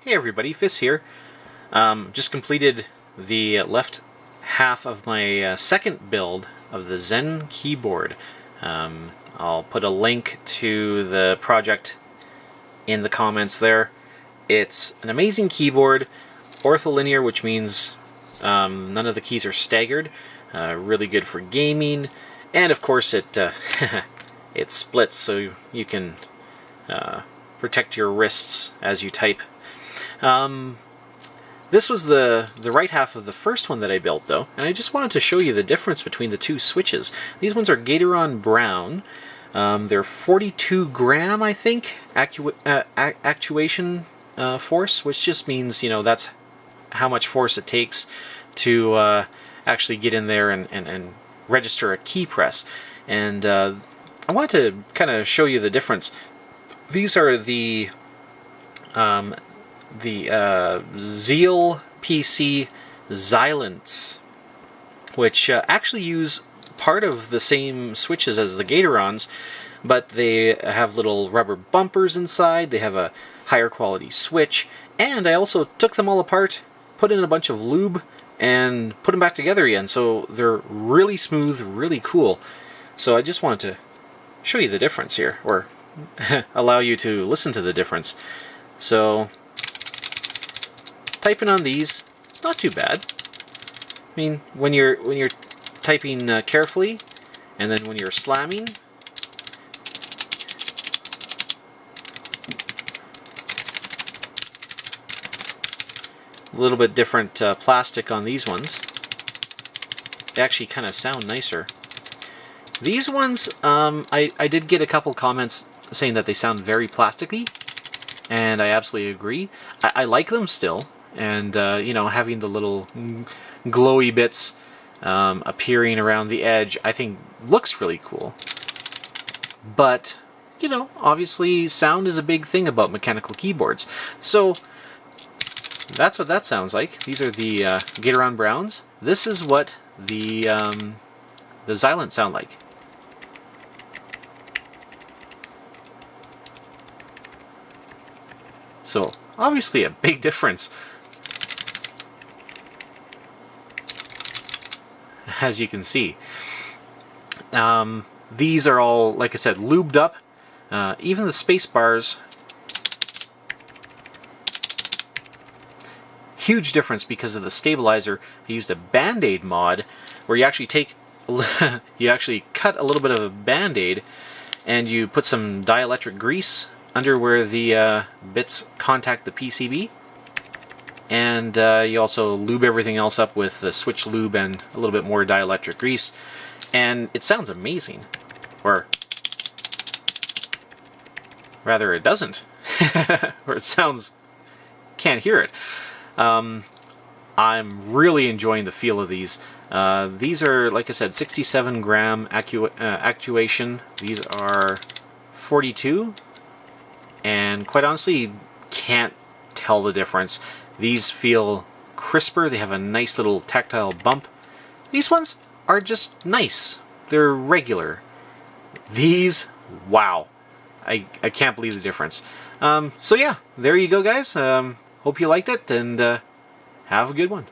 Hey everybody, Fizz here. Just completed the left half of my second build of the Zen keyboard. I'll put a link to the project in the comments there. It's an amazing keyboard, ortholinear, which means none of the keys are staggered. Really good for gaming, and of course it it splits so you can protect your wrists as you type. This was the right half of the first one that I built, though, and I just wanted to show you the difference between the two switches. These ones are Gateron Brown. They're 42 gram, I think, actuation force, which just means, you know, that's how much force it takes to actually get in there and register a key press. And I want to kind of show you the difference. These are the Zeal PC Zilent, which actually use part of the same switches as the Gaterons, but they have little rubber bumpers inside, they have a higher quality switch, and I also took them all apart, put in a bunch of lube, and put them back together again, so they're really smooth, really cool. So I just wanted to show you the difference here, or allow you to listen to the difference. So typing on these, it's not too bad. I mean, when you're typing carefully, and then when you're slamming, a little bit different plastic on these ones. They actually kind of sound nicer. These ones, I did get a couple comments saying that they sound very plasticky, and I absolutely agree. I like them still. And, you know, having the little glowy bits appearing around the edge, I think looks really cool. But, you know, obviously sound is a big thing about mechanical keyboards. So, that's what that sounds like. These are the Gateron Browns. This is what the Zilent sound like. So, obviously a big difference. As you can see. These are all, like I said, lubed up. Even the space bars. Huge difference because of the stabilizer. I used a Band-Aid mod where you actually take, you actually cut a little bit of a Band-Aid and you put some dielectric grease under where the bits contact the PCB. And you also lube everything else up with the switch lube and a little bit more dielectric grease. And it sounds amazing. Or rather, it doesn't. Or it sounds... can't hear it. I'm really enjoying the feel of these. These are, like I said, 67 gram actuation. These are 42. And quite honestly, can't tell the difference. These feel crisper, they have a nice little tactile bump. These ones are just nice. They're regular. These, wow. I can't believe the difference. So yeah, there you go guys. Hope you liked it, and have a good one.